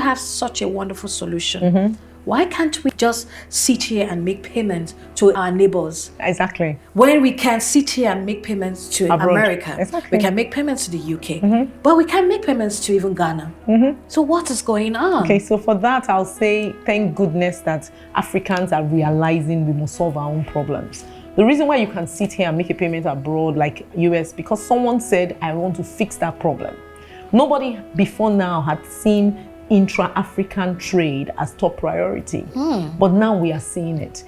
have such a wonderful solution, why can't we just sit here and make payments to our neighbors? Exactly. When we can sit here and make payments to Abroad. America, Exactly. we can make payments to the UK, but we can't make payments to even Ghana. So what is going on? Okay, so for that, I'll say thank goodness that Africans are realizing we must solve our own problems. The reason why you can sit here and make a payment abroad like US, because someone said, I want to fix that problem. Nobody before now had seen intra-African trade as top priority, but now we are seeing it.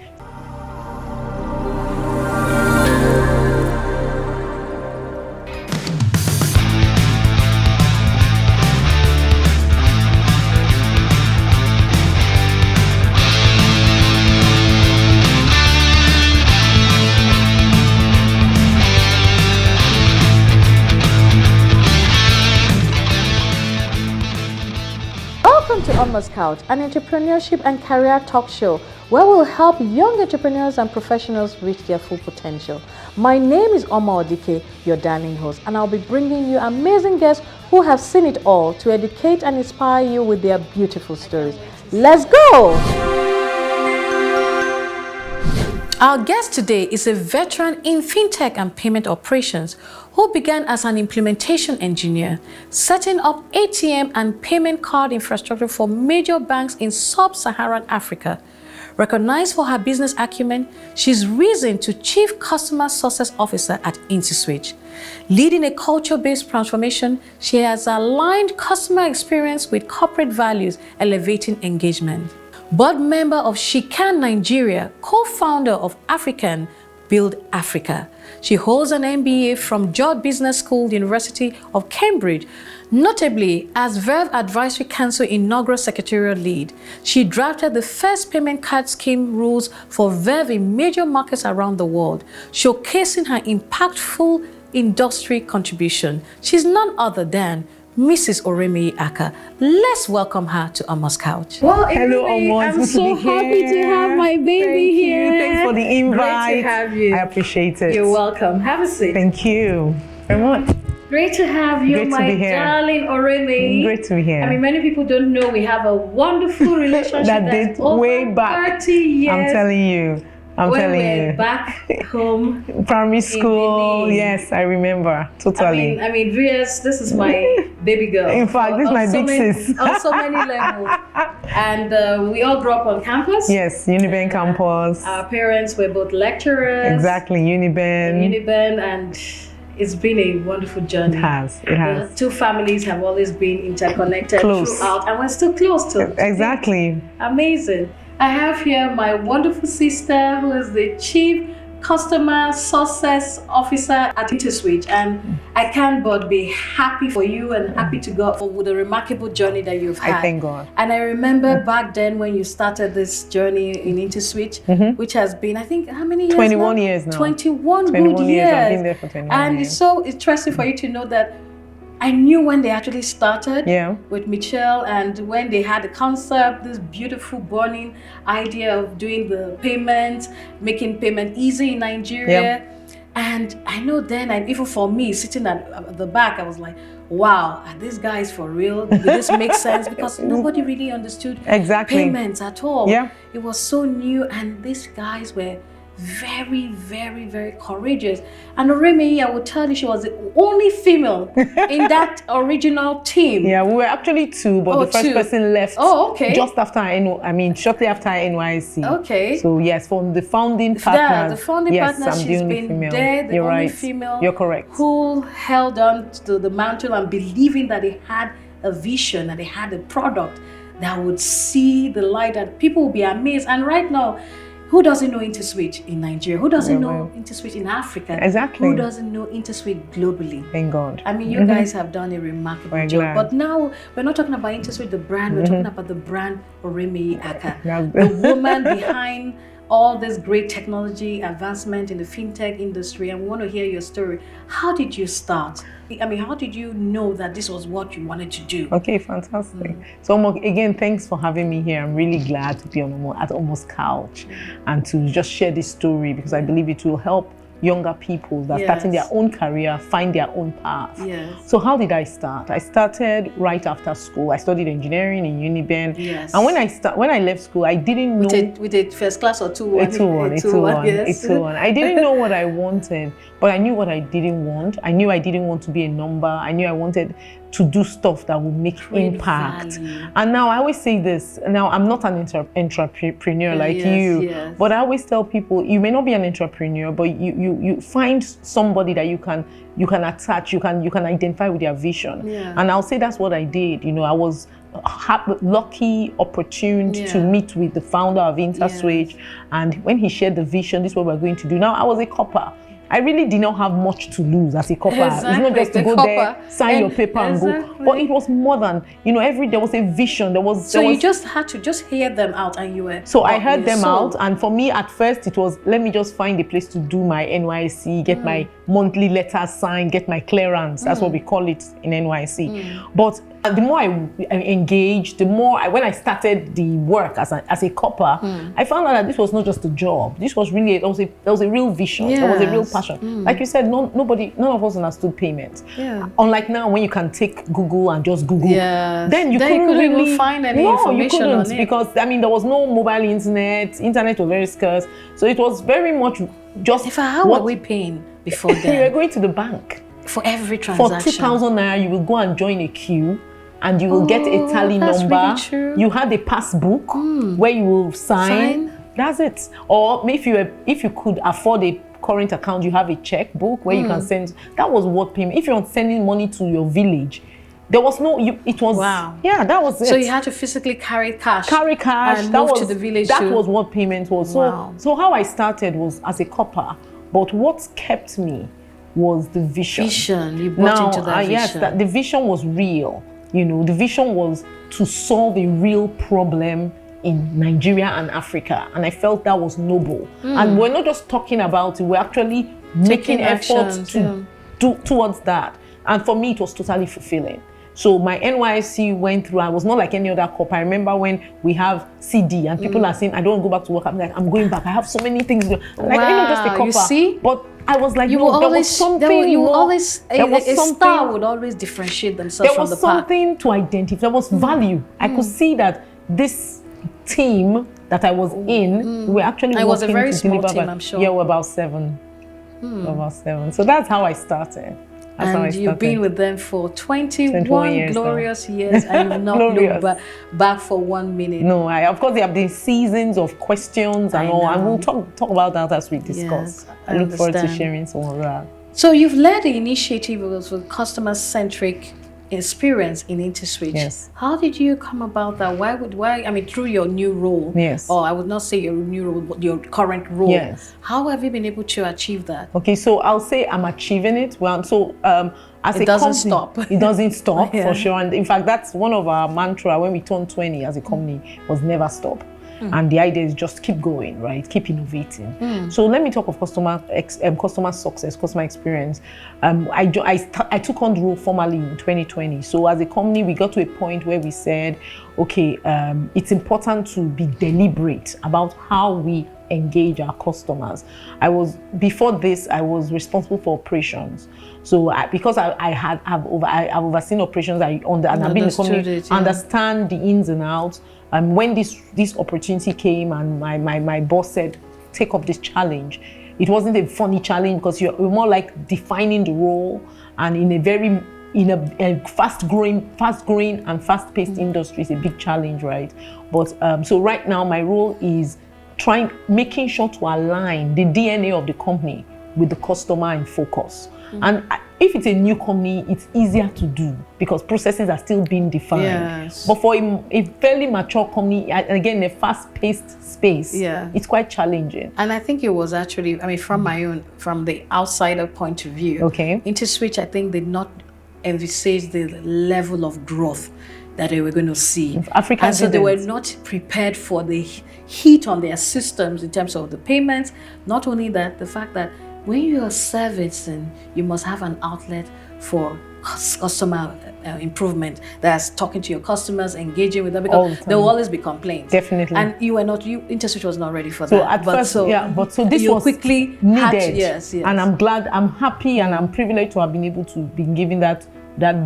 Welcome to Omon's Couch, an entrepreneurship and career talk show where we'll help young entrepreneurs and professionals reach their full potential. My name is Oremeyi Akah, your darling host, and I'll be bringing you amazing guests who have seen it all to educate and inspire you with their beautiful stories. Let's go! Our guest today is a veteran in fintech and payment operations who began as an implementation engineer, setting up ATM and payment card infrastructure for major banks in sub-Saharan Africa. Recognized for her business acumen, she's risen to Chief Customer Success Officer at Interswitch. Leading a culture-based transformation, she has aligned customer experience with corporate values, elevating engagement. Board member of Shikan Nigeria, co-founder of African Build Africa. She holds an MBA from George Business School, University of Cambridge. Notably, as Verve Advisory Council inaugural secretarial lead, she drafted the first payment card scheme rules for Verve in major markets around the world, showcasing her impactful industry contribution. She's none other than Mrs. Oremeyi Akah. Let's welcome her to Omon's Couch. Well, hello, Omon. I'm so happy to have my baby here. Thanks for the invite. Great to have you. I appreciate it. You're welcome. Have a seat. Thank you very much. Great to have you, Great to my be here. darling Oremeyi. Great to be here. I mean, many people don't know we have a wonderful relationship that that's dates over way back. 30 years. I'm telling you. when we're back home. Primary school, yes, I remember, totally. I mean, Rias, this is my baby girl. In fact, this is my big sis. On so many levels. And we all grew up on campus. Yes, Uniben campus. Our parents were both lecturers. Exactly, Uniben. And it's been a wonderful journey. It has. The two families have always been interconnected throughout, and we're still close to it. Exactly. Amazing. I have here my wonderful sister who is the Chief Customer Success Officer at Interswitch, and I can't but be happy for you and happy to God for the remarkable journey that you've had. I thank God. And I remember back then when you started this journey in Interswitch, which has been, I think, how many years 21 now? years now. 21 good years. I've been there for 21 years. And it's so interesting for you to know that I knew when they actually started with Michelle, and when they had the concept, this beautiful burning idea of doing the payment, making payment easy in Nigeria. And I know then, and even for me sitting at the back, I was like, wow, are these guys for real? Did this make sense? Because nobody really understood payments at all. It was so new, and these guys were very, very, very courageous. And Oremeyi, I would tell you, she was the only female in that original team. Yeah, we were actually two, but the first person left just after shortly after NYSC. Okay. So yes, from the founding partners. The founding partners, she's been female. there, the You're only right. female. You're correct. Who held on to the mantle and believing that they had a vision, that they had a product that would see the light, that people would be amazed. And right now, who doesn't know Interswitch in Nigeria? Who doesn't know Interswitch in Africa? Exactly. Who doesn't know Interswitch globally? Thank God. I mean, you guys have done a remarkable job. But now, we're not talking about Interswitch, the brand. We're talking about the brand Oremeyi Akah. The woman behind all this great technology advancement in the fintech industry. And we want to hear your story. How did you start? I mean, how did you know that this was what you wanted to do? Okay, fantastic. So again, thanks for having me here. I'm really glad to be at Omon's Couch and to just share this story, because I believe it will help younger people that are starting their own career, find their own path. Yes. So how did I start? I started right after school. I studied engineering in Uniben. Yes. And when I left school, I didn't know. We did first class or 2-1? A 2-1. Yes. A 2-1. I didn't know what I wanted, but I knew what I didn't want. I knew I didn't want to be a number. I knew I wanted to do stuff that would make impact. Value. And now I always say this. Now I'm not an entrepreneur like you, but I always tell people, you may not be an entrepreneur, but you find somebody that you can attach, you can identify with their vision. And I'll say that's what I did. You know, I was lucky, opportune to meet with the founder of Interswitch, and when he shared the vision, this is what we're going to do. Now I was a copper. I really did not have much to lose as a copper. Exactly. It's not just to go there, sign your paper and go. But it was more than, you know, there was a vision. You just had to just hear them out, and you were. So I heard them out, and for me at first it was, let me just find a place to do my NYSC, get my monthly letters signed, get my clearance. That's what we call it in NYSC. But the more I engaged, the more when I started the work as a copper, I found out that this was not just a job. This was really there was a real vision. There was a real passion. Like you said, none of us understood payments. Unlike now, when you can take Google and just Google, then you couldn't really find any information on it, because I mean there was no mobile internet. Internet was very scarce, so it was very much just. How were we paying before then? You were going to the bank for every transaction. For 2,000 naira, you will go and join a queue, and you will get a tally number. Really true. You had a passbook where you will sign. That's it. Or if you could afford a current account, you have a checkbook where you can send. That was what payment. If you're sending money to your village, there was no. It was. Wow. Yeah, that was it. So you had to physically carry cash. And move to the village. That was what payment was. So how I started was as a copper, but what kept me was the vision. You bought into that vision. Yes, the vision was real. You know, the vision was to solve a real problem in Nigeria and Africa, and I felt that was noble. And we're not just talking about it; we're actually making efforts to do towards that. And for me, it was totally fulfilling. So my NYSC went through. I was not like any other cop. I remember when we have CD and people are saying, "I don't go back to work." I'm like, "I'm going back. I have so many things to do." Like I'm not just a copper. You see? But I was like, there was something more. A star would always differentiate themselves from the pack. There was something to identify. There was value. I could see that this team that I was in, we actually working to deliver. It was a very small team, I'm sure. Yeah, we're about 7. About 7. So that's how I started. And you've been with them for 21 years glorious years, and you've not looked back for 1 minute. No, of course there have been seasons of questions and all, and we'll talk about that as we discuss. Yes, I look forward to sharing some of that. So you've led the initiative with customer-centric experience in Interswitch. Yes. How did you come about that? Why? I mean, through your new role. Yes. Or I would not say your new role, but your current role. Yes. How have you been able to achieve that? Okay, so I'll say I'm achieving it. Well, so as it doesn't stop. It doesn't stop for sure. And in fact, that's one of our mantra when we turn 20 as a company was never stop. And the idea is just keep going, right? Keep innovating. So let me talk of customer success, customer experience. I took on the role formally in 2020. So as a company, we got to a point where we said, okay, it's important to be deliberate about how we engage our customers. Before this, I was responsible for operations. So because I've overseen operations, I've been in the company, understand the ins and outs. When this opportunity came and my boss said, take up this challenge, it wasn't a funny challenge because you're more like defining the role, and in a fast-growing and fast-paced industry is a big challenge, right? But so right now my role is making sure to align the DNA of the company with the customer in focus. And if it's a new company, it's easier to do because processes are still being defined. Yes. But for a fairly mature company, again, a fast-paced space, it's quite challenging. And I think it was actually, I mean, from the outsider point of view, Interswitch, I think, did not envisage the level of growth that they were going to see. Africa, and so they were not prepared for the heat on their systems in terms of the payments. Not only that, the fact that when you are servicing, you must have an outlet for customer improvement. That's talking to your customers, engaging with them, because there will always be complaints. Definitely. And Interswitch was not ready for so that. at first, so this you was quickly needed. Yes. And I'm happy, and I'm privileged to have been able to be given that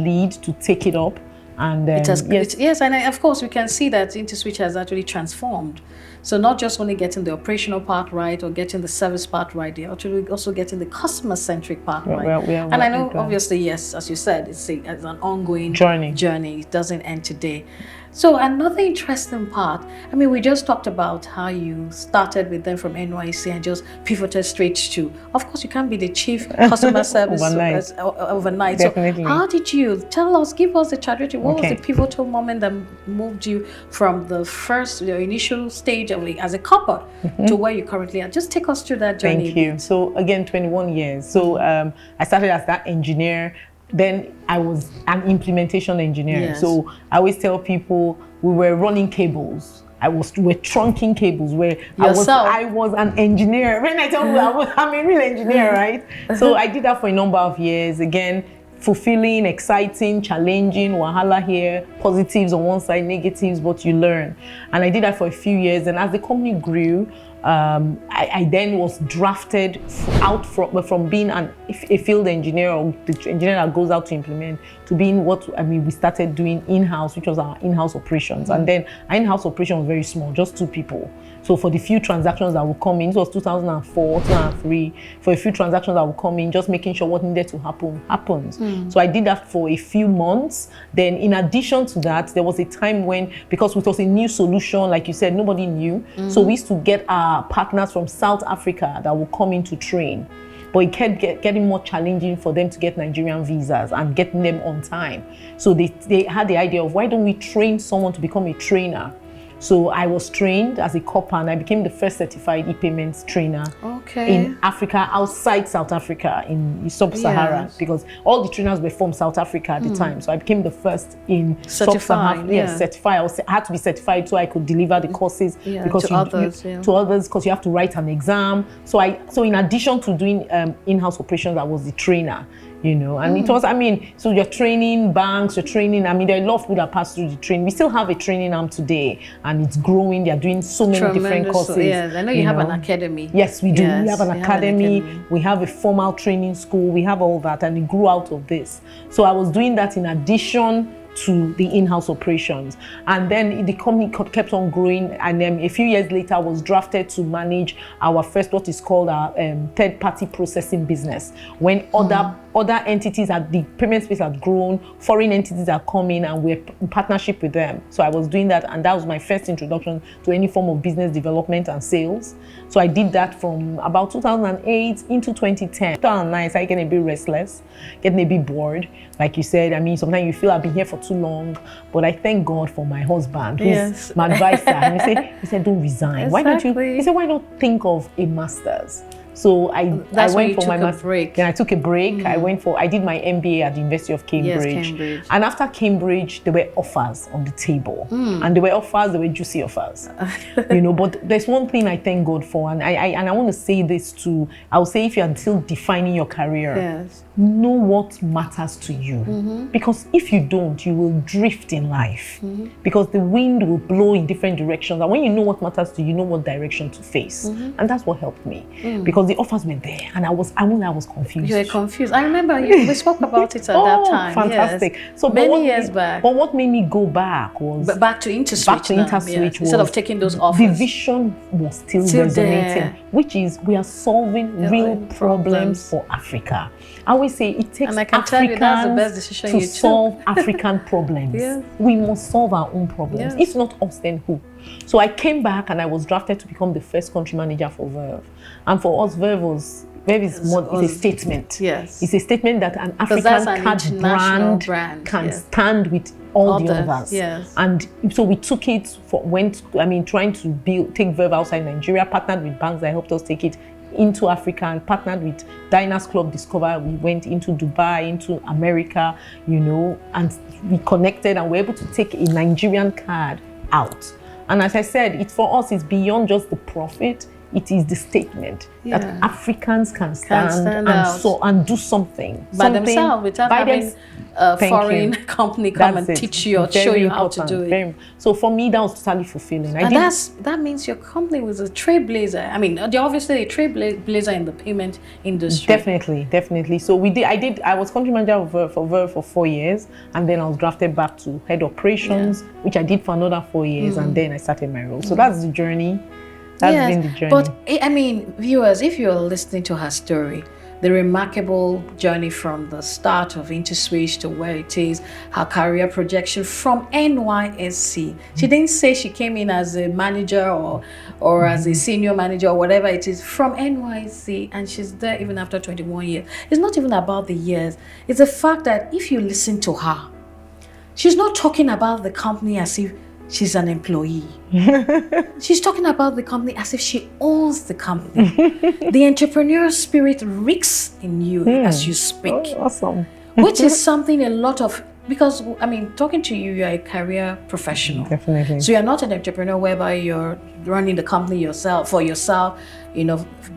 lead to take it up. And yes, and of course we can see that Interswitch has actually transformed. So not just only getting the operational part right or getting the service part right, they're actually also getting the customer-centric part right. And I know, obviously, yes, as you said, it's an ongoing journey. It doesn't end today. So another interesting part, I mean, we just talked about how you started with them from NYSC and just pivoted straight to, of course, you can't be the chief customer service overnight. Definitely. So how did you, give us the trajectory, what was the pivotal moment that moved you from the initial stage of as a couple to where you currently are? Just take us through that journey. Thank you. So again, 21 years. So I started as that engineer. Then I was an implementation engineer. Yes. So I always tell people we were running cables. We're trunking cables where I was an engineer. When I tell you I'm a real engineer, right? So I did that for a number of years. Again, fulfilling, exciting, challenging, wahala here, positives on one side, negatives, but you learn. And I did that for a few years. And as the company grew, I then was drafted out from being a field engineer, or the engineer that goes out to implement, to being we started doing in-house, which was our in-house operations. And then our in-house operation was very small, just 2 people. So for the few transactions that would come in, it was 2004, 2003, for a few transactions that would come in, just making sure what needed to happen happens. So I did that for a few months. Then in addition to that, there was a time when, because it was a new solution, like you said, nobody knew. So we used to get our partners from South Africa that would come in to train. But it kept getting more challenging for them to get Nigerian visas and getting them on time. So they had the idea of, why don't we train someone to become a trainer? So I was trained as a copper, and I became the first certified e-payments trainer in Africa, outside South Africa, in Sub-Sahara, because all the trainers were from South Africa at the time. So I became the first in Sub-Sahara. Yes, certified. I had to be certified so I could deliver the courses because to others, because you have to write an exam. So in addition to doing in-house operations, I was the trainer. And it was, so you're training banks, there are a lot of people that pass through the training. We still have a training arm today, and it's growing. They're doing so many different courses. Yes, I know you have an academy. Yes, we do. Yes, we have an academy. We have a formal training school. We have all that, and it grew out of this. So I was doing that in addition to the in-house operations. And then the company kept on growing, and then a few years later I was drafted to manage our first, what is called our third-party processing business. When other entities at the payment space had grown, foreign entities are coming, and we're in partnership with them. So I was doing that, and that was my first introduction to any form of business development and sales. So I did that from about 2008 into 2010. 2009, I started getting a bit restless, getting a bit bored. Like you said, sometimes you feel I've been here for too long, but I thank God for my husband, who's my advisor. And he said, don't resign. Exactly. Why don't you? He said, why not think of a master's? So I went for my master's. Then I took a break. I did my MBA at the University of Cambridge. Yes, Cambridge. And after Cambridge, there were offers on the table. And there were juicy offers. But there's one thing I thank God for, and I want to say this too. I'll say, if you're still defining your career, know what matters to you. Because if you don't, you will drift in life. Because the wind will blow in different directions. And when you know what matters to you, you know what direction to face. And that's what helped me. Because the offers were there, and I was confused. You were confused. I remember we spoke about it at that time. Fantastic. Yes. So many years back. But what made me go back was back to Interswitch. Instead of taking those offers. The vision was still resonating, which is we are solving real problems for Africa. I always say it takes Africans to solve African problems. We must solve our own problems. If not us, then who? So I came back, and I was drafted to become the first country manager for Verve. And for us, Verve is a statement. Yes. It's a statement that an African card brand can stand with all the others. Yes. And so we took it trying to take Verve outside Nigeria, partnered with banks that helped us take it into Africa, and partnered with Diners Club Discover. We went into Dubai, into America, and we connected, and we're able to take a Nigerian card out. And as I said, for us, it's beyond just the profit. it is the statement that Africans can stand out. and do something by themselves without having a foreign company come and teach you or show you how to do it. So for me, that was totally fulfilling. And that means your company was a trailblazer. I mean, they're obviously a trailblazer in the payment industry. Definitely. So I was country manager for Verve for 4 years, and then I was drafted back to head operations, which I did for another 4 years, and then I started my role. So that's the journey. That's been the journey. But I mean, viewers, if you're listening to her story, the remarkable journey from the start of Interswitch to where it is, her career projection from NYSC. She didn't say she came in as a manager or as a senior manager or whatever it is, from NYSC, and she's there even after 21 years. It's not even about the years. It's the fact that if you listen to her, she's not talking about the company as if she's an employee. She's talking about the company as if she owns the company. The entrepreneurial spirit reeks in you as you speak. Oh, awesome. Which is something a lot of, because I mean, talking to you, you're a career professional. Definitely. So you're not an entrepreneur whereby you're running the company for yourself,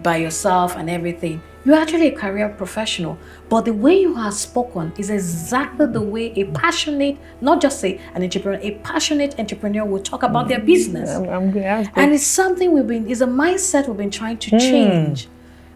by yourself and everything. You're actually a career professional, but the way you have spoken is exactly the way a passionate, not just an entrepreneur, a passionate entrepreneur will talk about their business. I'm good. And it's something it's a mindset we've been trying to change.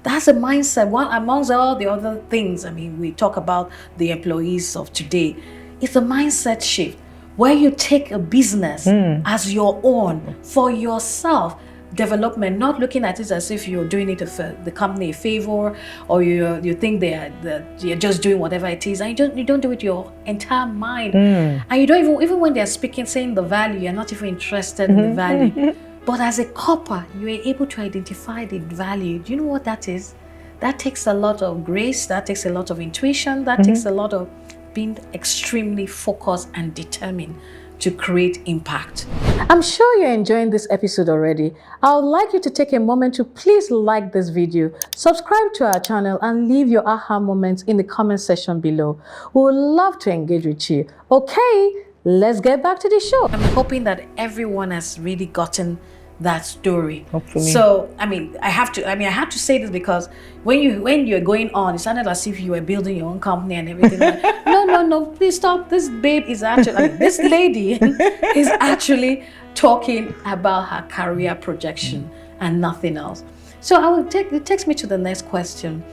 That's a mindset, one amongst all the other things. I mean, we talk about the employees of today. It's a mindset shift where you take a business as your own for yourself. Development, not looking at it as if you're doing it for the company a favor, or you think that you're just doing whatever it is, and you don't do it your entire mind, and you don't even when they're saying the value, you're not even interested in the value. But as a copper, you are able to identify the value. Do you know what that is? That takes a lot of grace. That takes a lot of intuition. That takes a lot of being extremely focused and determined to create impact. I'm sure you're enjoying this episode already. I would like you to take a moment to please like this video, subscribe to our channel, and leave your aha moments in the comment section below. We would love to engage with you. Okay, let's get back to the show. I'm hoping that everyone has really gotten that story. Hopefully. So I had to say this because when you're going on, it sounded as if you were building your own company and everything. No, please stop. This babe is actually, this lady is actually talking about her career projection and nothing else. So it takes me to the next question.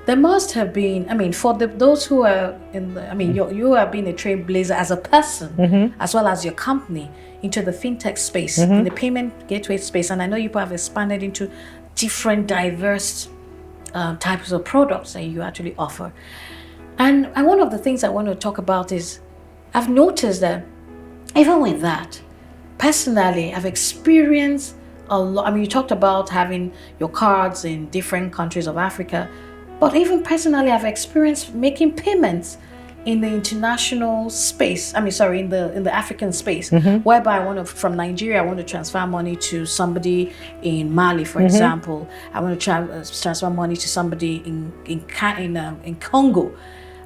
There must have been, for those who are you have been a trailblazer as a person, as well as your company, into the fintech space, in the payment gateway space. And I know you have expanded into different diverse types of products that you actually offer. And one of the things I want to talk about is, I've noticed that even with that, personally, I've experienced a lot. You talked about having your cards in different countries of Africa, but even personally, I've experienced making payments in the international space. In the African space, whereby from Nigeria, I want to transfer money to somebody in Mali, for example. I want to transfer money to somebody in Congo.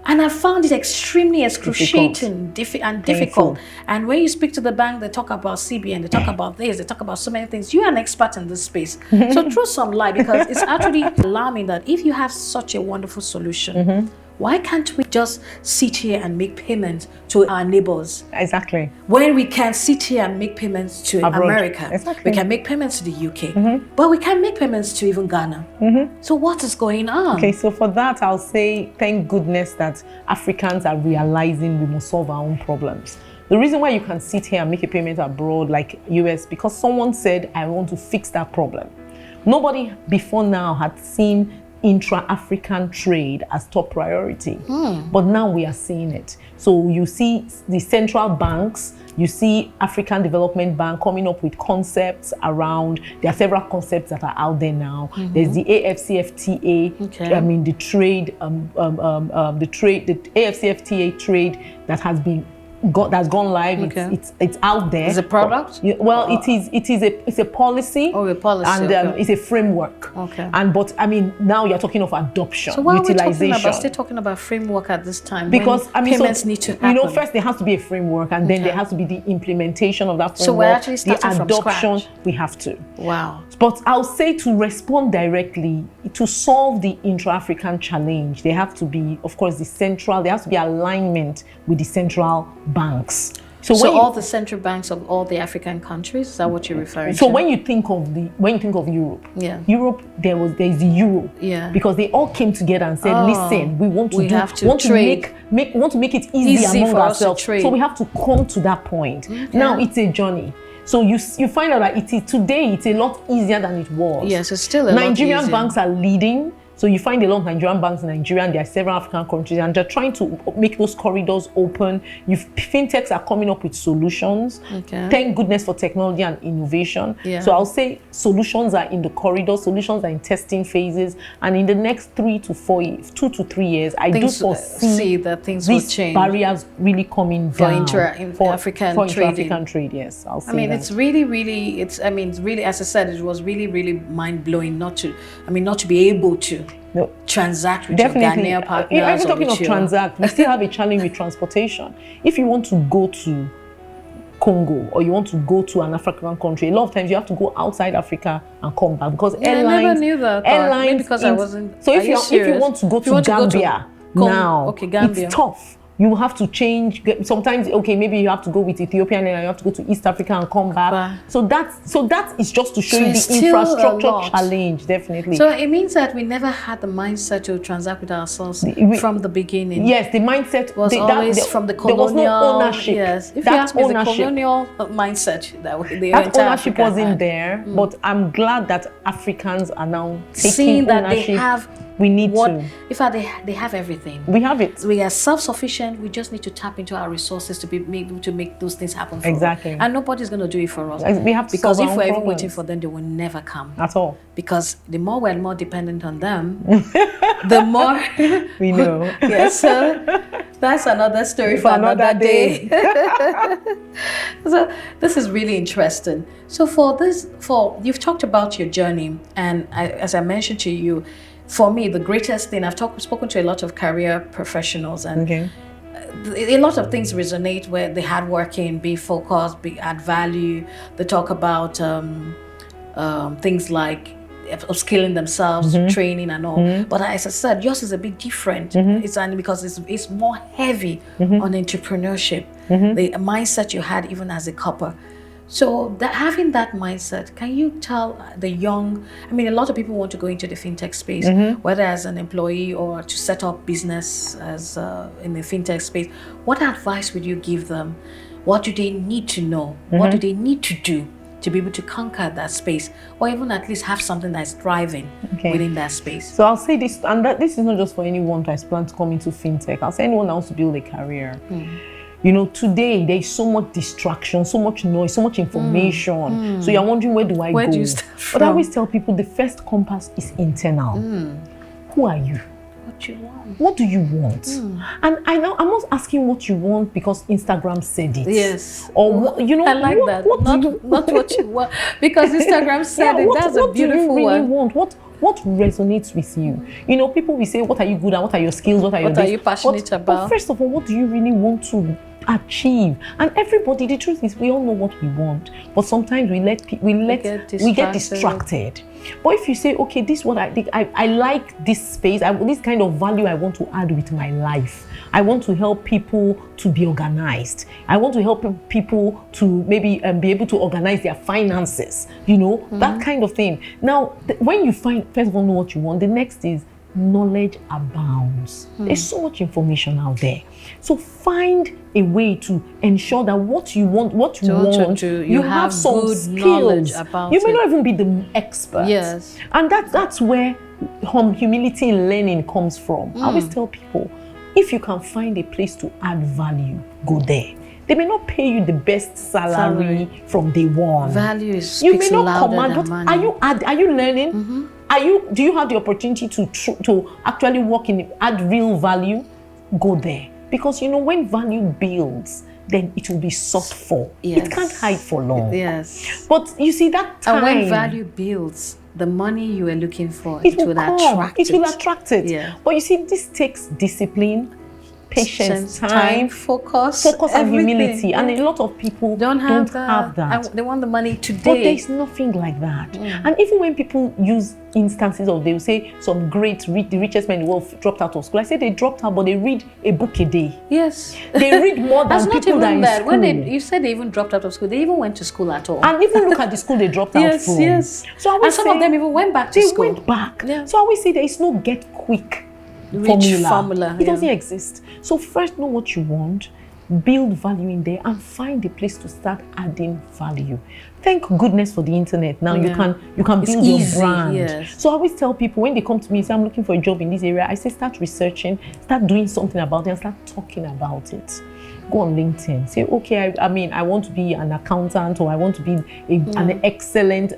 And I found it extremely excruciating and difficult. And when you speak to the bank, they talk about CBN, they talk about this, they talk about so many things. You're an expert in this space. So throw some light, because it's actually alarming that if you have such a wonderful solution, why can't we just sit here and make payments to our neighbors? Exactly. When we can sit here and make payments to America, we can make payments to the UK, but we can't make payments to even Ghana. So what is going on? Okay, so for that, I'll say thank goodness that Africans are realizing we must solve our own problems. The reason why you can sit here and make a payment abroad like US, because someone said, I want to fix that problem. Nobody before now had seen intra-African trade as top priority, but now we are seeing it. So you see the central banks, you see African Development Bank coming up with concepts around. There are several concepts that are out there now. There's the AFCFTA, the AFCFTA trade that has been that's gone live. Okay. It's out there. Is it a product? Well, it's a policy. Oh, a policy. And Okay. it's a framework. Okay. But I mean, now you're talking of adoption, So why are we utilization. still talking about framework at this time? Because when payments need to happen. First there has to be a framework, and then there has to be the implementation of that framework. So we're actually starting the from adoption. scratch. We have to. Wow. But I'll say, to respond directly, to solve the intra-African challenge, there have to be, of course, there has to be alignment with the central banks. So all the central banks of all the African countries, is that what you're referring to? So when you think of Europe, Europe, there is the euro. Yeah. Because they all came together and said, listen, we want to make it easy among ourselves. So we have to come to that point. Okay. Now it's a journey. So you find out that it's a lot easier than it was. Yes, it's still a lot easier. Nigerian banks are leading. So you find a lot of Nigerian banks in Nigeria, and there are several African countries, and they're trying to make those corridors open. Fintechs are coming up with solutions. Okay. Thank goodness for technology and innovation. Yeah. So I'll say solutions are in the corridor, solutions are in testing phases, and in the next 2 to 3 years, I do foresee that things will these change. barriers really coming down for intra-African trade. Yes, I'll say that. it's really, as I said, it was really, really mind-blowing not to be able to transact with your Ghanaian partners. Even talking of transact, we still have a challenge with transportation. If you want to go to Congo, or you want to go to an African country, a lot of times you have to go outside Africa and come back, because airlines. I never knew that. Maybe because I wasn't. So if you want to go to Gambia now, it's tough. You have to change. Sometimes, maybe you have to go with Ethiopian and you have to go to East Africa and come back. So that is just to show you the infrastructure challenge, definitely. So it means that we never had the mindset to transact with ourselves from the beginning. Yes, the mindset was always from the colonial. There was no ownership. Yes, if you ask me, the colonial mindset that ownership wasn't there. But I'm glad that Africans are now taking ownership. They have. We need to. In fact, they have everything. We have it. We are self-sufficient. We just need to tap into our resources to be able to make those things happen for exactly. us. And nobody's going to do it for us. We have to because if we're even waiting for them, they will never come. At all. Because the more we're more dependent on them, the more we know. Yes, so that's another story for another day. So this is really interesting. So you've talked about your journey, and as I mentioned to you, for me, the greatest thing, I've spoken to a lot of career professionals, and a lot of things resonate where they hardworking, be focused, add value. They talk about things like upskilling themselves, training and all. But as I said, yours is a bit different. It's only because it's more heavy on entrepreneurship, the mindset you had even as a couple. So having that mindset, can you tell the young, a lot of people want to go into the fintech space, whether as an employee or to set up business as in the fintech space. What advice would you give them? What do they need to know? What do they need to do to be able to conquer that space, or even at least have something that's thriving within that space? So I'll say this, and this is not just for anyone who has planned to come into fintech. I'll say anyone that wants to build a career. Today there's so much distraction, so much noise, so much information. So you're wondering, where do I go? Do you start from? But I always tell people the first compass is internal. Who are you? What you want? What do you want? And I'm not asking what you want because Instagram said it. Yes. Or I like that. Not what you want because Instagram said it. That's a beautiful one. What do you really want? What resonates with you? People will say, what are you good at? What are your skills? What are you passionate about? But first of all, what do you really want to achieve? And everybody, the truth is, we all know what we want, but sometimes we get distracted. But if you say, okay, this is what I like this space, this kind of value I want to add with my life. I want to help people to be organized. I want to help people to maybe be able to organize their finances, that kind of thing. Now, when you first of all know what you want, the next is knowledge abounds. There's so much information out there. So find a way to ensure that what you want, you have some good knowledge about it. You may not even be the expert. Yes. And that's where humility in learning comes from. I always tell people, if you can find a place to add value, go there. They may not pay you the best salary from day one. Value speaks you may not louder command, than but money. are you learning? Do you have the opportunity to actually work add real value? Go there. Because when value builds, then it will be sought for. Yes. It can't hide for long. Yes. But you see that time. And when value builds, the money you are looking for, it will attract it. It will attract it. Yeah. But you see, this takes discipline, patience, time, focus and humility. And a lot of people don't have that. And they want the money today. But there's nothing like that. And even when people use instances of, they will say some the richest men in the world dropped out of school. I say they dropped out, but they read a book a day. Yes. They read more than That's not people even that bad. in school. You said they even dropped out of school. They even went to school at all. And even look at the school they dropped out from. Yes. So I always some of them even went back to school. They went back. Yeah. So I always say there is no get quick formula. It doesn't exist. So first know what you want, build value in there, and find a place to start adding value. Thank goodness for the internet. Now you can build your brand. Yes. So I always tell people when they come to me and say I'm looking for a job in this area, I say start researching, start doing something about it, and start talking about it. Go on LinkedIn. Say, okay, I want to be an accountant, or I want to be an excellent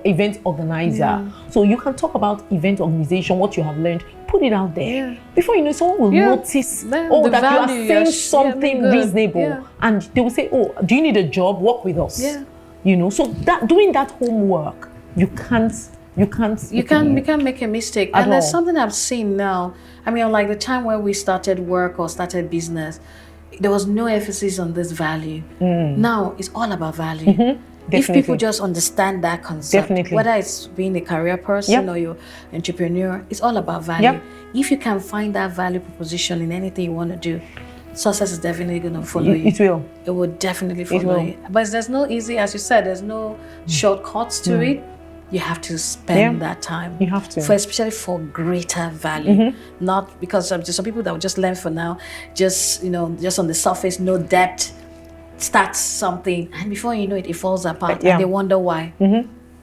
event organizer. Yeah. So you can talk about event organization, what you have learned, put it out there. Yeah. Before you know, someone will notice that you are saying something reasonable, and they will say, oh, do you need a job? Work with us. Yeah. You know, so that doing that homework, you can't make a mistake. And there's something I've seen now. I mean, like the time where we started work or started business, there was no emphasis on this value. Now it's all about value. If people just understand that concept, whether it's being a career person or you're an entrepreneur, it's all about value. If you can find that value proposition in anything you want to do, success is definitely going to follow you. It will. It will definitely follow you. But there's no easy, as you said, there's no shortcuts to it. You have to spend that time. You have to. Especially for greater value. Not because of some people that will just learn for now, just on the surface, no depth, start something, and before you know it, it falls apart, and they wonder why.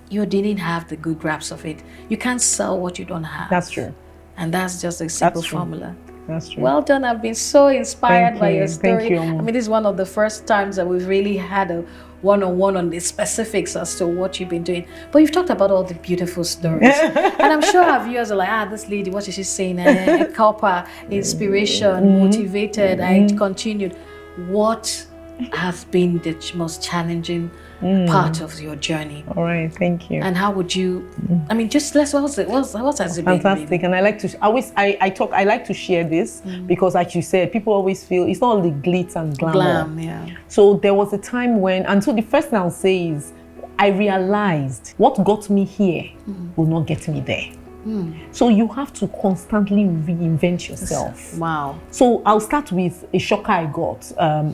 You didn't have the good grasp of it. You can't sell what you don't have. That's true. And that's just a simple formula. That's true. Well done. I've been so inspired by your story. Thank you, I mean, this is one of the first times that we've really had a one-on-one on the specifics as to what you've been doing. But you've talked about all the beautiful stories. And I'm sure our viewers are like, this lady, what is she saying? Copper, inspiration, motivated, I continued. What has been the most challenging part of your journey? All right, thank you. And how would you, I mean, just what has it been? Fantastic. And I like to, I like to share this because, like you said, people always feel it's not all the glitz and glamour. So there was a time when, and so the first thing I'll say is, I realized what got me here will not get me there. So you have to constantly reinvent yourself. Wow. So I'll start with a shocker I got.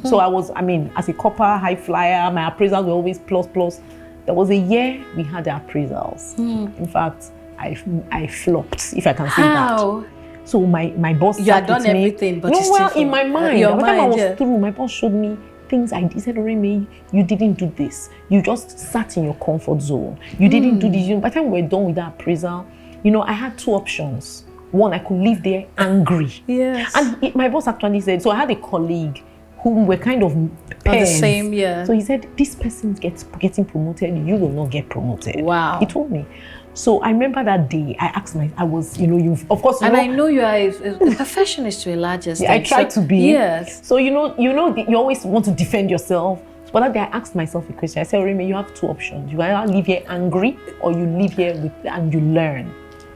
So as a copper high flyer, my appraisals were always plus. There was a year we had the appraisals. In fact, I flopped, if I can say that. So my boss you had done everything, but in my mind, by the time I was through, my boss showed me things I did. He said, Oremeyi, you didn't do this. You just sat in your comfort zone. You didn't do this. By the time we were done with that appraisal, I had two options. One, I could leave there angry. Yes. And my boss actually said, so I had a colleague who were kind of the same, yeah. So he said, this person getting promoted, you will not get promoted. Wow. He told me. So I remember that day, I asked I I know you are a perfectionist to a large extent. I tried to be. Yes. So you always want to defend yourself. But that day I asked myself a question. I said, Oremeyi, you have two options. You either leave here angry or you leave here and you learn.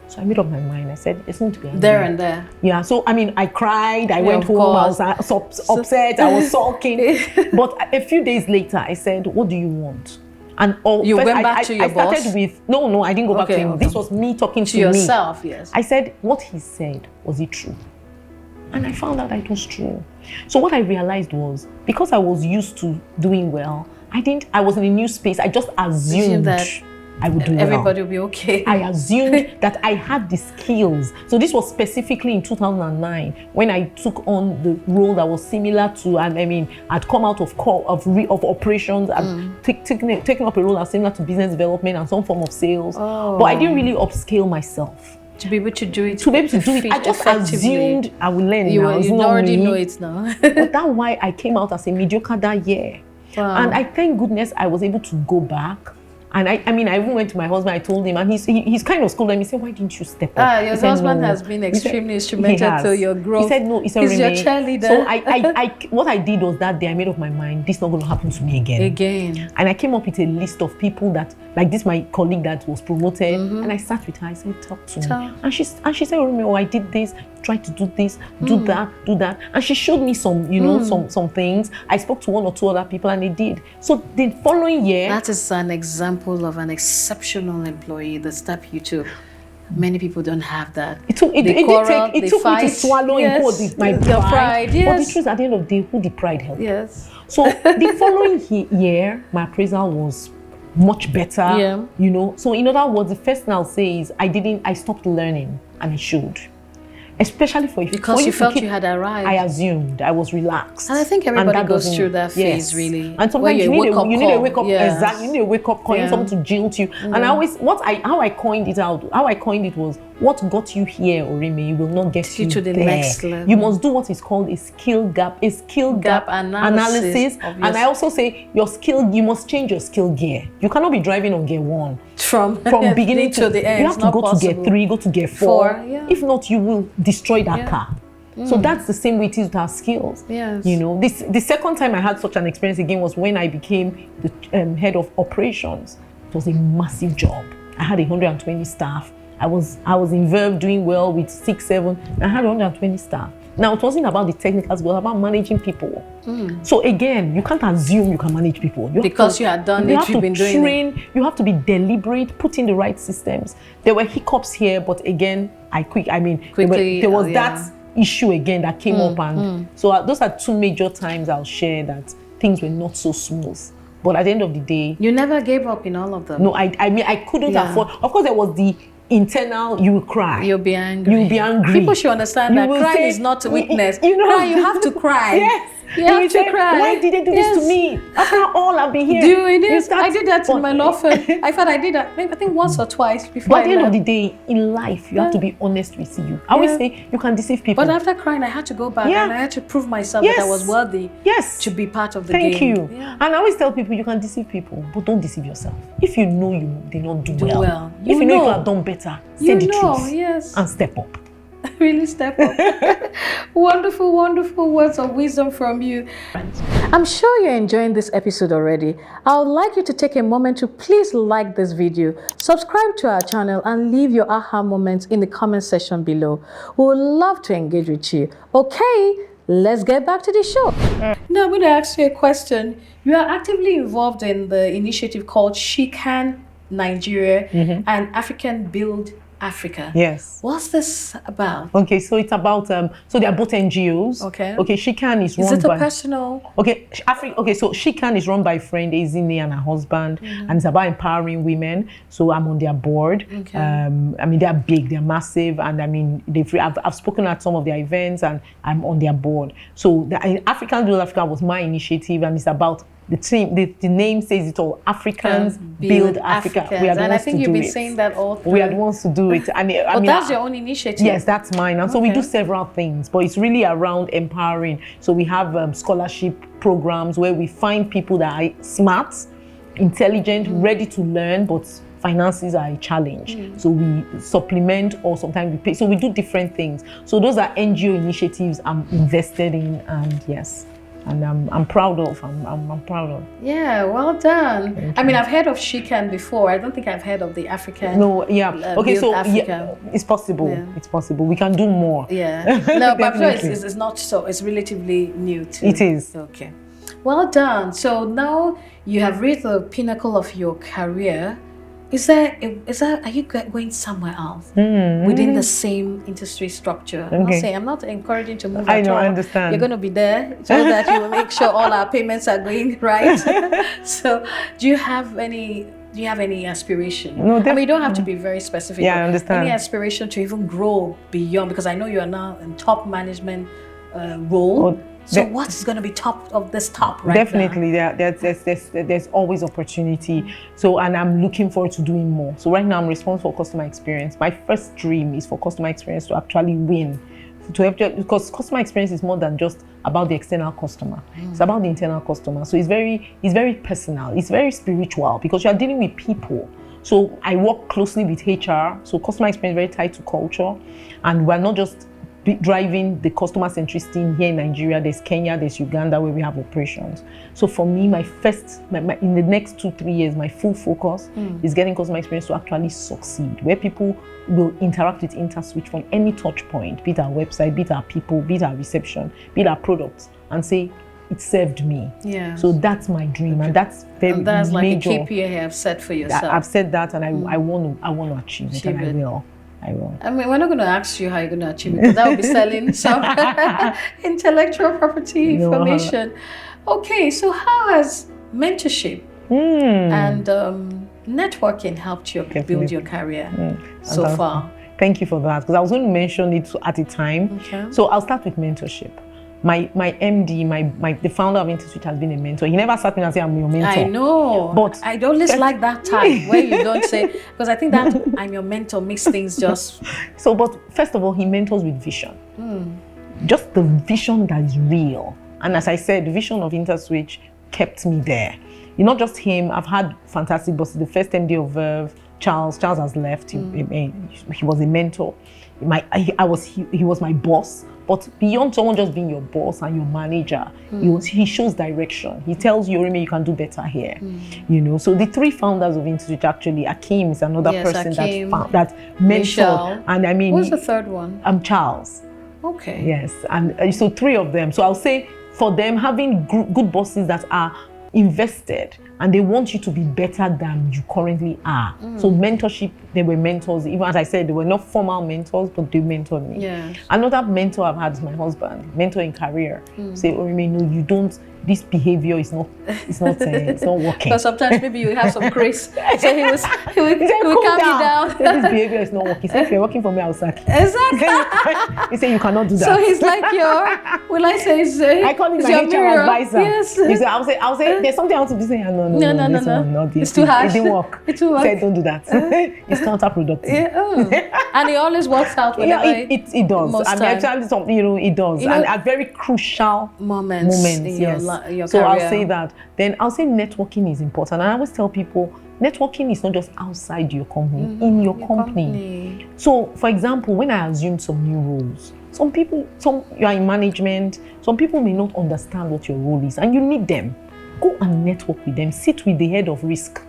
So I made up my mind. I said, it's going to be angry. There and there. Yeah. So, I cried. I went home. Course. I was upset. I was sulking. But a few days later, I said, what do you want? And you went back to your boss? I started with, no, I didn't go back to him. This was me talking to yourself, yes. I said, what he said, was it true? And I found out that it was true. So what I realized was, because I was used to doing well, I was in a new space. I just assumed that I would do well. Everybody will be okay. I assumed that I had the skills. So this was specifically in 2009 when I took on the role that was similar to, I'd come out of operations, I'd taken up a role that was similar to business development and some form of sales. But I didn't really upscale myself. To be able to do it. I just assumed I would learn now. You already know it now. But that's why I came out as a mediocre that year. Wow. And I thank goodness I was able to go back And I mean, I even went to my husband, I told him, and he's kind of scolded me. He said, why didn't you step up? Your husband has been extremely instrumental to your growth. He said, no, he's your cheerleader. So what I did was that day, I made up my mind, this is not going to happen to me again. And I came up with a list of people that, like this, my colleague that was promoted, and I sat with her, I said, talk to me. And she said, Oremeyi, I did this, try to do this, do that. And she showed me some, some things. I spoke to 1 or 2 other people and they did. So the following year. That is an example of an exceptional employee, the step you took. Many people don't have that. It took me to swallow my pride. Yes. But the truth, at the end of the day, who the pride helped? Yes. So the following year, my appraisal was much better. So in other words, the first thing I'll say is I stopped learning, and I should. Especially because you felt you had arrived. I assumed I was relaxed, and I think everybody goes through that phase, really. And sometimes you need a wake up. Exactly, you need a wake up call, something to jilt you. And how I coined it was, what got you here, Oremeyi, will not get you to the next level. You must do what is called a skill gap analysis. And I also say you must change your skill gear. You cannot be driving on gear 1 from beginning to the end. You have to go to gear 3, go to gear 4. If not, you will destroy that car. So that's the same way it is with our skills. Yes. The second time I had such an experience again was when I became the head of operations. It was a massive job. I had 120 staff. I was in Verve doing well with 6, 7. I had 120 staff. Now, it wasn't about the technicals, but about managing people. So again, you can't assume you can manage people. You had done it, you've been doing it. You have to be deliberate, put in the right systems. There were hiccups here, but again, there was that issue again that came up. And so those are 2 major times I'll share that things were not so smooth. But at the end of the day... You never gave up in all of them. No, I couldn't afford... Of course, there was the internal, you will cry. You'll be angry. People should understand that crying is not weakness. You have to cry. Yes. You have to cry. Why did they do this to me? After all, I've been here. Doing it. I did that in my law firm. I thought I did that, I think once or twice before. But at the end of the day, in life, you have to be honest with you. I always say you can deceive people. But after crying, I had to go back and I had to prove myself that I was worthy to be part of the game. Thank you. And I always tell people you can deceive people, but don't deceive yourself. If you know you did not do well, if you know you could have done better, say the truth and step up. Really step up. Wonderful, wonderful words of wisdom from you. I'm sure you're enjoying this episode already. I would like you to take a moment to please like this video, subscribe to our channel, and leave your aha moments in the comment section below. We would love to engage with you. Okay, let's get back to the show. Now I'm going to ask you a question. You are actively involved in the initiative called She Can Nigeria and African Build Africa. Yes. What's this about? Okay, so it's about so they are both NGOs. Okay, She Can is run by... Is it a personal? Okay, so She Can is run by a friend Ezine and her husband, and it's about empowering women. So I'm on their board. They are big, they're massive, and I've spoken at some of their events, and I'm on their board. So the African Build Africa was my initiative, and it's about the name says it all. Africans build Africa. We are the ones to do it. You've been saying that all through. We are the ones to do it. That's your own initiative. Yes, that's mine. And so we do several things, but it's really around empowering. So we have scholarship programs where we find people that are smart, intelligent, ready to learn, but finances are a challenge. So we supplement, or sometimes we pay. So we do different things. So those are NGO initiatives I'm invested in, and yes. And I'm proud of. I'm proud of. Yeah, well done. I've heard of She Can before. I don't think I've heard of the African. No, yeah. Okay, so it's possible. Yeah. It's possible. We can do more. Yeah. No, but I'm sure it's not so. It's relatively new too. It is. Okay. Well done. So now you have reached the pinnacle of your career. Are you going somewhere else within the same industry structure? I'm not encouraging to move. I know, I understand. You're going to be there so that you will make sure all our payments are going right. So, do you have any aspiration? No, you don't have to be very specific. Yeah, I understand. Any aspiration to even grow beyond? Because I know you are now in top management role. So what is going to be top of this top right definitely now? There's always opportunity. So, and I'm looking forward to doing more. So right now I'm responsible for customer experience. My first dream is for customer experience to actually win to help you, because customer experience is more than just about the external customer. It's about the internal customer. So it's very personal. It's very spiritual because you are dealing with people. So I work closely with HR. So customer experience is very tied to culture, and we're not just driving the customer centricity here in Nigeria. There's Kenya, there's Uganda where we have operations. So for me, in the next 2-3 years, my full focus is getting customer experience to actually succeed, where people will interact with Interswitch from any touch point, be it our website, be it our people, be it our reception, be it our products, and say, it served me. Yeah. So that's my dream, and that's very major. And that's like a KPI you have set for yourself. I've said that, and I want to achieve it, and I will. I mean, we're not going to ask you how you're going to achieve it, because that would be selling some intellectual property information. Okay, so how has mentorship and networking helped you build your career so far? Thank you for that, because I was going to mention it at a time. Okay. So I'll start with mentorship. My MD, the founder of Interswitch, has been a mentor. He never sat me and said, I'm your mentor. I know. But I don't like that time where you don't say, because I think that I'm your mentor makes things just... So, but first of all, he mentors with vision. Just the vision that is real. And as I said, the vision of Interswitch kept me there. Not just him, I've had fantastic bosses. The first MD of Verve, Charles has left. He was a mentor. He was my boss. But beyond someone just being your boss and your manager, he shows direction. He tells you, Oremeyi, you can do better here. So the three founders of Interswitch, actually, Akim is another person that mentored. And I mean, who's the third one? Charles. Okay. Yes, and so three of them. So I'll say for them, having good bosses that are invested and they want you to be better than you currently are. So mentorship, they were mentors. Even as I said, they were not formal mentors, but they mentored me. Yes. Another mentor I've had is my husband, mentor in career. Say, Oremeyi, no, you don't. This behavior is not working. Because sometimes maybe you have some grace. So he will calm you down. This behavior is not working. He said, if you're working for me, I'll sack you. Exactly. He said, you cannot do that. So he's like I call him my HR advisor. Yes. He said, I'll say, there's something I want to be saying. No. It's too harsh. It didn't work. He said, don't do that. It's counterproductive. Yeah. And it always works out whenever it does. And actually, it does. And at very crucial moments yes. Your so career. I'll say that. Then I'll say networking is important. And I always tell people, networking is not just outside your company, in your company. So, for example, when I assumed some new roles, you are in management, some people may not understand what your role is, and you need them. Go and network with them. Sit with the head of risk.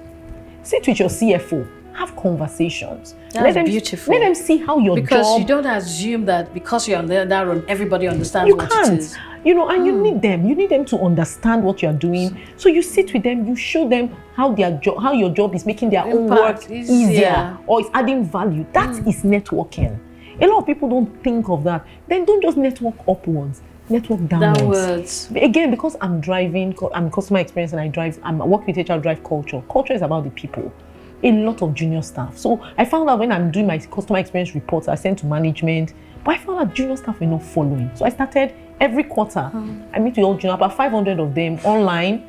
Sit with your CFO. Have conversations. That's beautiful. Let them see how your because job... you don't assume that because you're on that run, everybody understands what it is. And you need them. You need them to understand what you're doing. So you sit with them, you show them how your job is making their own work easier or it's adding value. That is networking. A lot of people don't think of that. Then don't just network upwards. Network downwards. Again, because I'm customer experience and I'm working with HR, drive culture. Culture is about the people. A lot of junior staff. So I found out when I'm doing my customer experience reports, I send to management, but I found out junior staff were not following. So I started every quarter. I meet with all junior, about 500 of them online.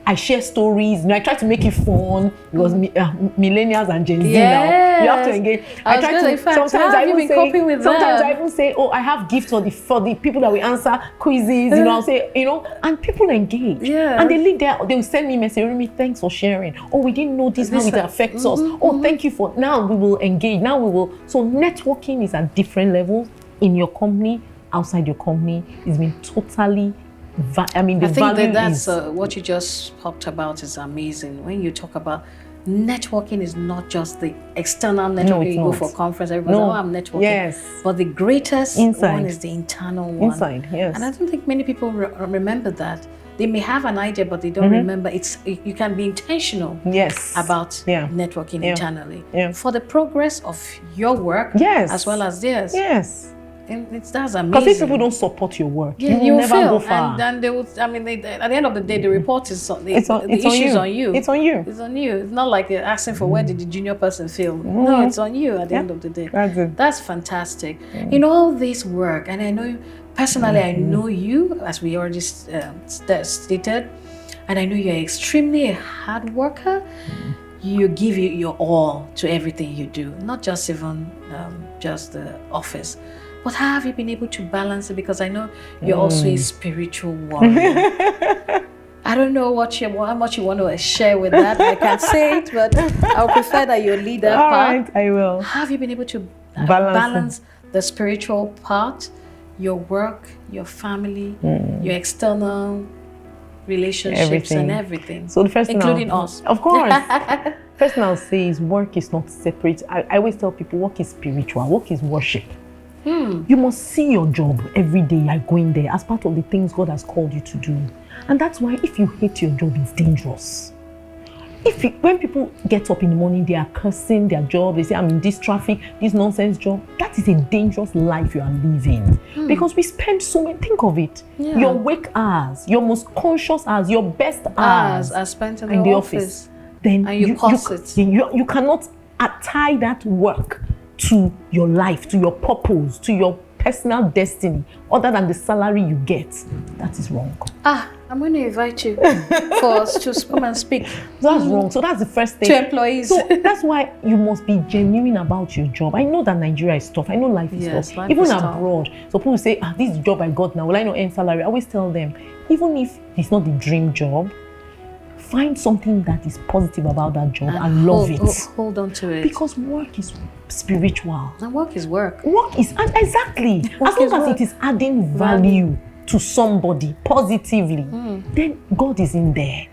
I share stories. I try to make it fun because millennials and Gen Z now, you have to engage. Sometimes I even say, oh, I have gifts for the people that will answer quizzes. I'll say, and people engage. And they leave there. They will send me a message. Oremeyi, thanks for sharing. Oh, we didn't know how it affects us. Oh, thank you for. Now we will engage. Now we will. So networking is at different levels in your company, outside your company. It's been totally. I think that's what you just talked about is amazing. When you talk about networking, is not just the external networking. You go for a conference, everybody says, I'm networking. Yes. But the greatest one is the internal one. Inside, yes. And I don't think many people remember that. They may have an idea, but they don't remember. You can be intentional about networking internally for the progress of your work as well as theirs. Yes. That's amazing. Because if people don't support your work, you will never go far. And then they will. I mean, at the end of the day, the report is the issue is on you. It's on you. It's on you. It's not like they're asking for where did the junior person fail. No, it's on you at the end of the day. That's it. That's fantastic. In all this work, and I know you personally, I know you as we already stated, and I know you're extremely a hard worker. You give your all to everything you do, not just even just the office. But how have you been able to balance it? Because I know you're also a spiritual warrior. I don't know how much you want to share with that. I can't say it, but I would prefer that you lead that part. All right, I will. How have you been able to balance the spiritual part, your work, your family, your external relationships, and everything? So the first including us. Of course. First thing I'll say is work is not separate. I always tell people work is spiritual, work is worship. You must see your job every day. You're going there as part of the things God has called you to do. And that's why if you hate your job, it's dangerous. When people get up in the morning, they are cursing their job, they say, I'm in this traffic, this nonsense job, that is a dangerous life you are living. Because we spend so many, think of it, your wake hours, your most conscious hours, your best hours are spent in the office. Then and you cannot tie that work to your life, to your purpose, to your personal destiny, other than the salary you get. That is wrong. I'm going to invite you for us to come and speak. That's wrong. So that's the first thing. To employees. So that's why you must be genuine about your job. I know that Nigeria is tough. I know life is tough. Even abroad. So people say, this is the job I got now. Will I not earn salary? I always tell them, even if it's not the dream job, find something that is positive about that job and love it. Hold on to it. Because work is spiritual. And work is work. Work is, exactly. As long as it is adding value to somebody positively, then God is in there.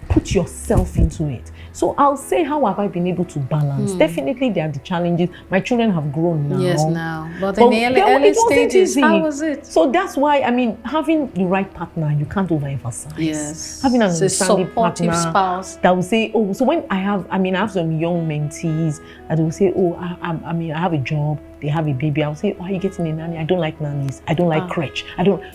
Put yourself into it. So I'll say, how have I been able to balance? Definitely there are the challenges. My children have grown now. Yes, now. But in the early stages, how was it? So that's why, having the right partner, you can't overemphasize. Yes. Having an understanding supportive partner spouse that will say, so when I have some young mentees that will say, I have a job, they have a baby. I'll say, why are you getting a nanny? I don't like nannies. I don't like crèche.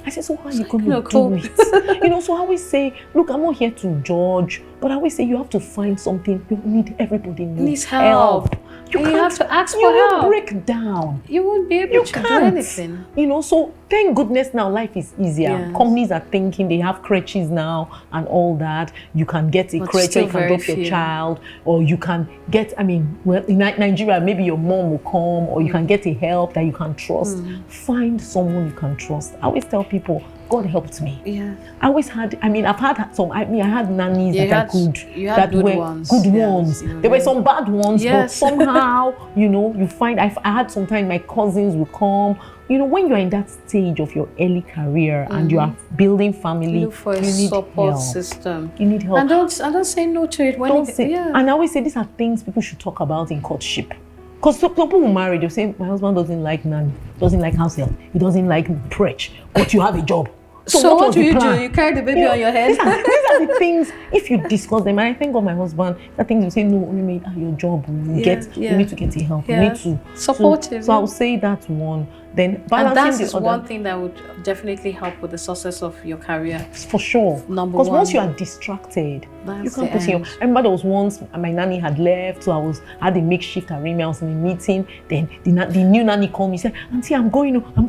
I say, so how are you going to do it? So I always say, look, I'm not here to judge, but I always say you have to find something. Everybody needs help. You have to ask for help. You will break down. You won't be able to do anything. So thank goodness now life is easier. Yes. Companies are thinking they have crèches now and all that. You can get a crèche, you can drop your child, or you can get, in Nigeria, maybe your mom will come, or you can get a help that you can trust. Find someone you can trust. I always tell people, God helped me. Yeah. I always had, I've had some, I had nannies that were good ones. There were some bad ones, but somehow, you find, I had sometimes my cousins will come. When you're in that stage of your early career and you are building family, you look for a support system. You need help. And don't say no to it. And I always say these are things people should talk about in courtship. Because some people who marry, they'll say, my husband doesn't like nanny, doesn't like house help, he doesn't like crèche, but you have a job. So what do? You carry the baby on your head? These are the things, if you discuss them, and I thank God my husband, the things you say, no, Oremeyi, your job, you need to get help, you need to. Supportive. So I'll say that one. Then balancing and that's one thing that would definitely help with the success of your career. For sure. Number one. Because once you are distracted, you can't put in. I remember there was once my nanny had left, so I had a makeshift arrangement. I was in a meeting. Then the new nanny called me, said, "Auntie, I'm going. I'm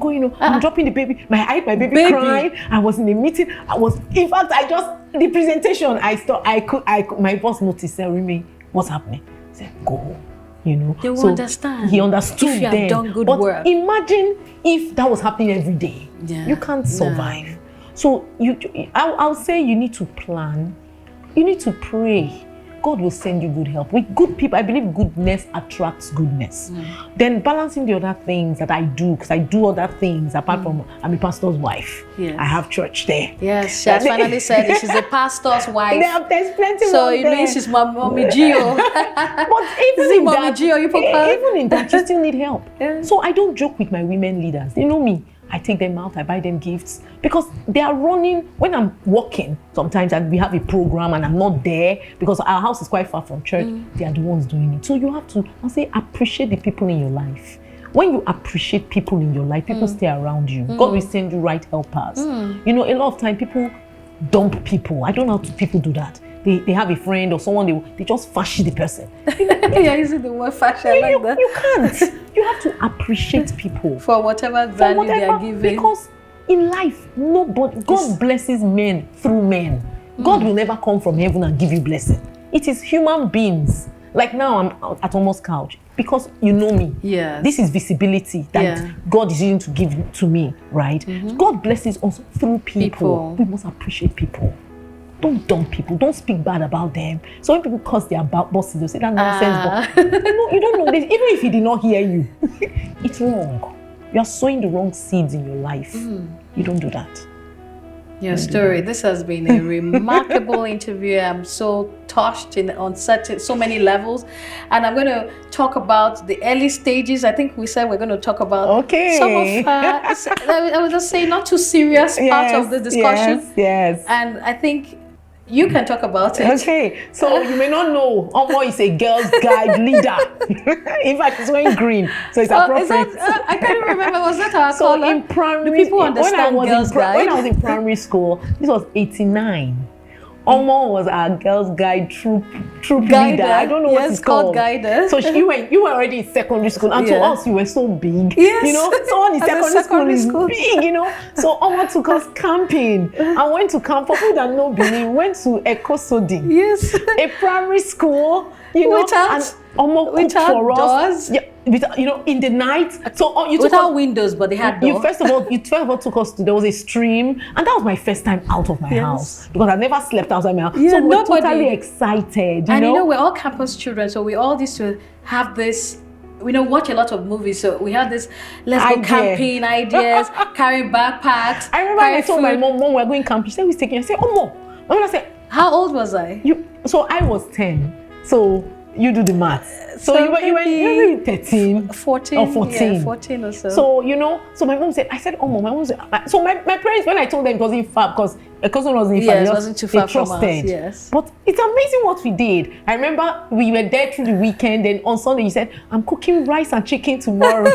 dropping the baby. My baby crying. I was in a meeting. In fact, the presentation. My boss noticed, said, Oremeyi, what's happening? I said, go home. They will understand. He understood if you have done good work. Imagine if that was happening every day. You can't survive. No. So I'll say you need to plan. You need to pray. God will send you good help. With good people, I believe goodness attracts goodness. Then balancing the other things that I do, because I do other things apart from I'm a pastor's wife. Yes. I have church there. Yes, she has finally said it. She's a pastor's wife. There's plenty so it means she's mommy Gio. But even in that, you still need help. Yeah. So I don't joke with my women leaders. They know me. I take them out, I buy them gifts, because they are running. When I'm working sometimes and we have a program and I'm not there because our house is quite far from church, they are the ones doing it. So you have to, I'll say, appreciate the people in your life. When you appreciate people in your life, people stay around you. God will send you right helpers. A lot of time people dump people. I don't know how people do that. They have a friend or someone, they just fash the person. You're using the word fashion like that. You can't. You have to appreciate people. For whatever value they are giving. Because in life, God blesses men through men. God will never come from heaven and give you blessing. It is human beings. Like now, I'm at Almost Couch. because you know me. Yes. This is visibility that God is using to give to me, right? God blesses us through people. We must appreciate people. Don't dump people. Don't speak bad about them. So when people curse their bosses, they say that nonsense. But you don't know this. Even if he did not hear you, it's wrong. You are sowing the wrong seeds in your life. You don't do that. Your story. This has been a remarkable interview. I'm so touched on so many levels, and I'm going to talk about the early stages. I think we said we're going to talk about some of. I would just say not too serious part of the discussion. Yes. And I think you can talk about it. Okay, so you may not know, Omon is a girls' guide leader. In fact, it's wearing green, so it's appropriate. I can't remember, was that our so color? In primary, do people understand girls' guide? When I was in primary school, this was 89. Omon was our girls' guide troop leader. I don't know what it's called. Guider. So you were already in secondary school, and to us you were so big. Yes. You know, someone in secondary school is big. You know, so Omon took us camping. I went to camp. For people that know Benin, went to Ekosodi. Yes. A primary school. You know, and Omon cooked for us. Yeah. In the night. So you took without windows, but they had doors. First of all took us to, there was a stream, and that was my first time out of my house because I never slept outside my house. So we're totally excited. You know, we're all campus children, so we all used to have this. We watch a lot of movies, so we had this let's go camping ideas, carrying backpacks. I remember I told my mom, we're going camping. She said, "Who's taking?" I said, "Oh, Mom." I said, "How old was I?" So I was 10. So you do the math. So you were 13, 14, or 14. Yeah, 14 or so. So so my mom said, "Oh, Mom," my mom said, so my parents, when I told them it wasn't far, because a cousin wasn't far, it wasn't too far from us. Yes. But it's amazing what we did. I remember we were there through the weekend, and on Sunday you said, "I'm cooking rice and chicken tomorrow."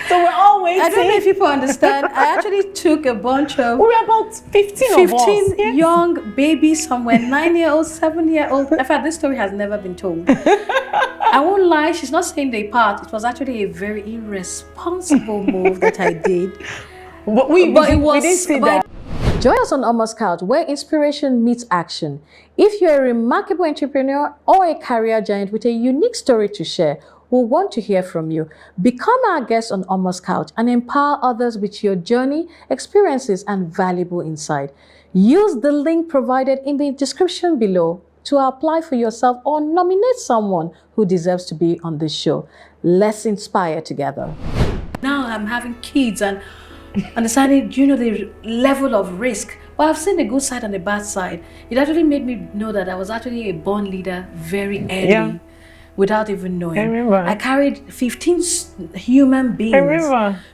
So we're all waiting. I don't know if people understand. I actually took a bunch of. We were about 15 of us. Young babies, somewhere 9-year-old, 7-year-old. In fact, this story has never been told. I won't lie, she's not saying the part. It was actually a very irresponsible move that I did. But we didn't see that. Join us on Omon's Couch, where inspiration meets action. If you're a remarkable entrepreneur or a career giant with a unique story to share, we'll want to hear from you. Become our guest on Omon's Couch and empower others with your journey, experiences, and valuable insight. Use the link provided in the description below to apply for yourself or nominate someone who deserves to be on this show. Let's inspire together. Now I'm having kids and understanding, the level of risk. But I've seen the good side and the bad side. It actually made me know that I was actually a born leader very early. Without even knowing. I remember. I carried 15 human beings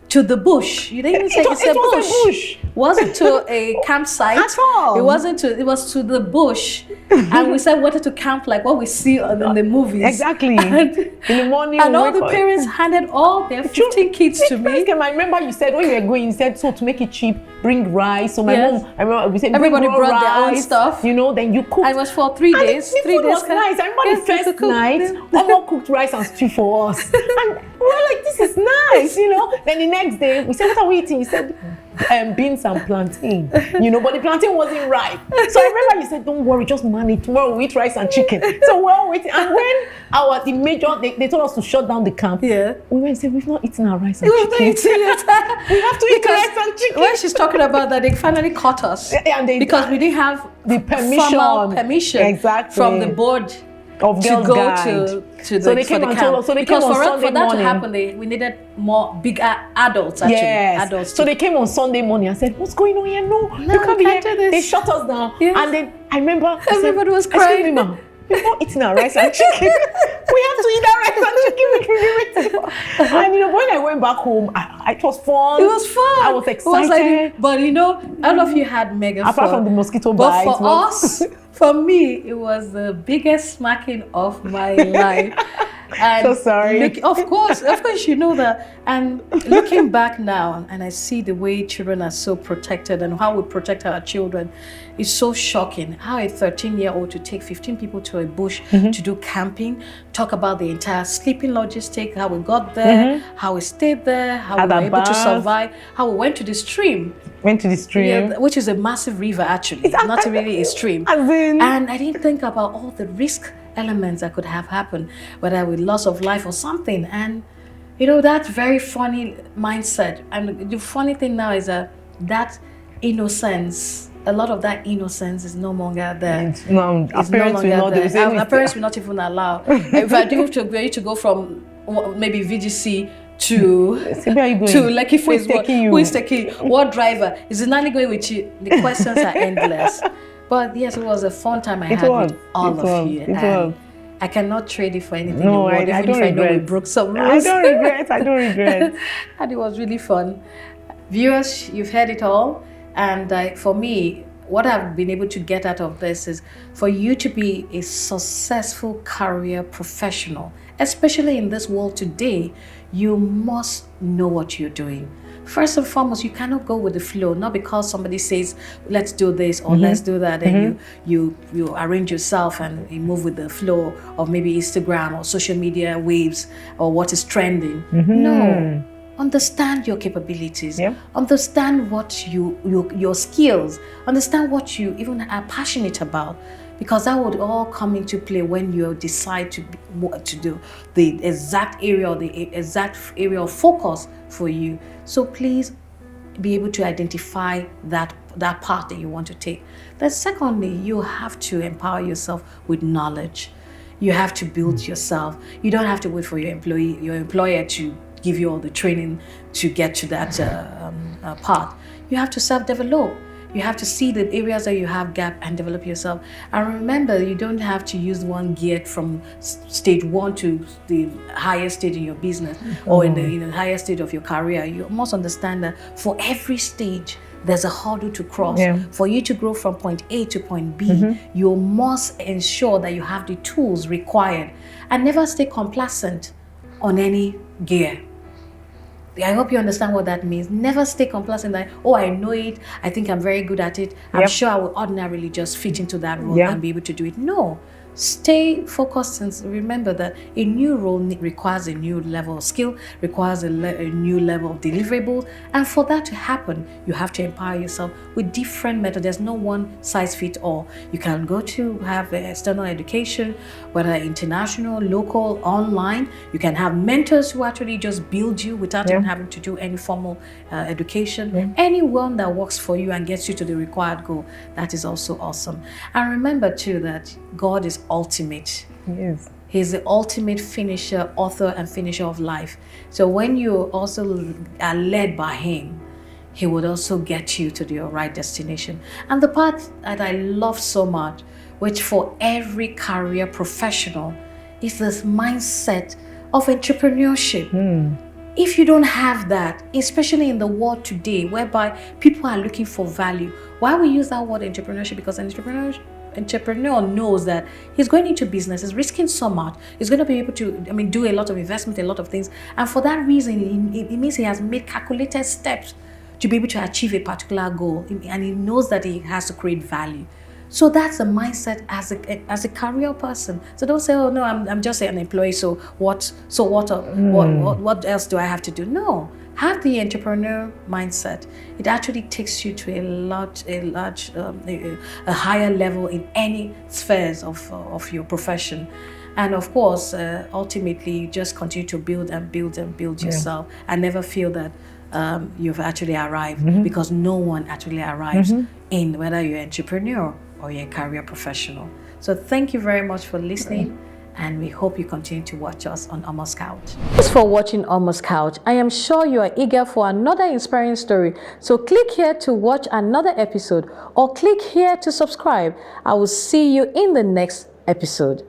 to the bush. You didn't even say it's a bush. It wasn't to a campsite. At all. It was to the bush. And we said we wanted to camp like what we see in the movies. Exactly. In the morning. And all the parents handed all their 15 kids to me. I remember you said when you were going, you said, so to make it cheap, bring rice. So my mom, I remember we said, everybody brought their own stuff. Then you cooked. And it was for 3 days. And the food was nice. I remember the first night, Omon cooked rice and stew for us. And we were like, this is nice, Then the next day, we said, what are we eating? You said, beans and plantain, but the plantain wasn't ripe. So I remember you said, don't worry, just manage. Tomorrow we eat rice and chicken. So we're all waiting. And when they told us to shut down the camp, we went and said, we've not eaten our rice and chicken. We have to eat rice and chicken. When she's talking about that, they finally caught us. Because we didn't have the formal permission from the board of Girls to go Guide. to the, so they came and told us. So they because came on Sunday for that morning. to happen, we needed more bigger adults. Actually, adults. So they came on Sunday morning and said, "What's going on here? No, you can't be here." They shut us down. Yes. And then I remember everybody was crying. We're not eating our rice and chicken. We have to eat our rice and chicken, which we've been waiting for. And when I went back home, it was fun. It was fun. I was excited. But all of you had mega fun. Apart from the mosquito bites. But for us, for me, it was the biggest smacking of my life. And so sorry. Of course, you know that. And looking back now, and I see the way children are so protected and how we protect our children, it's so shocking how a 13-year-old to take 15 people to a bush to do camping, talk about the entire sleeping logistic, how we got there, how we stayed there, how we were able to survive, how we went to the stream. Which is a massive river actually. It's not really a stream. And I didn't think about all the risk elements that could have happened, whether with loss of life or something. And you know, that very funny mindset. And the funny thing now is that innocence, a lot of that innocence is no longer there. No, It's no parents will longer not. there. Our parents will not even allow. If I do to go from maybe VGC to Lekki Phase One, who is taking you? What driver? Is it Nani going with you? The questions are endless. But yes, it was a fun time I had with all of you. And I cannot trade it for anything in the world, even if I know we broke some rules. I don't regret. And it was really fun. Viewers, you've heard it all. And for me, what I've been able to get out of this is for you to be a successful career professional, especially in this world today, you must know what you're doing. First and foremost, you cannot go with the flow, not because somebody says, let's do this or let's do that, and you arrange yourself and you move with the flow of maybe Instagram or social media waves or what is trending. No. Understand your capabilities. Understand what your skills. Understand what you even are passionate about, because that would all come into play when you decide to do the exact area or the exact area of focus for you. So please be able to identify that path that you want to take. Then secondly, you have to empower yourself with knowledge. You have to build yourself. You don't have to wait for your employer to give you all the training to get to that path. You have to self-develop. You have to see the areas that you have gap and develop yourself. And remember, you don't have to use one gear from stage 1 to the highest stage in your business or in the highest stage of your career. You must understand that for every stage, there's a hurdle to cross. For you to grow from point A to point B, you must ensure that you have the tools required and never stay complacent on any gear. I hope you understand what that means. Never stay complacent that, oh, I know it, I think I'm very good at it, I'm sure I will ordinarily just fit into that role and be able to do it. No. Stay focused and remember that a new role requires a new level of skill, requires a new level of deliverables, and for that to happen, you have to empower yourself with different methods. There's no one size fits all. You can go to have external education, whether international, local, online. You can have mentors who actually just build you without even having to do any formal education. Anyone that works for you and gets you to the required goal, that is also awesome. And remember too that God is ultimate. Yes. He's the ultimate finisher, author and finisher of life. So when you also are led by him, he would also get you to your right destination. And the part that I love so much, which for every career professional, is this mindset of entrepreneurship. If you don't have that, especially in the world today, whereby people are looking for value, why we use that word entrepreneurship? Because an entrepreneur knows that he's going into business, is risking so much, he's going to be able to, do a lot of investment, a lot of things. And for that reason, it means he has made calculated steps to be able to achieve a particular goal. And he knows that he has to create value. So that's the mindset as a career person. So don't say, oh no, I'm just an employee. So what what else do I have to do? No. Have the entrepreneur mindset. It actually takes you to a higher level in any spheres of your profession. And of course, ultimately, you just continue to build and build and build yourself and never feel that you've actually arrived, because no one actually arrives in whether you're an entrepreneur or you're a career professional. So thank you very much for listening. And we hope you continue to watch us on Omon's Couch. Thanks for watching Omon's Couch. I am sure you are eager for another inspiring story. So click here to watch another episode or click here to subscribe. I will see you in the next episode.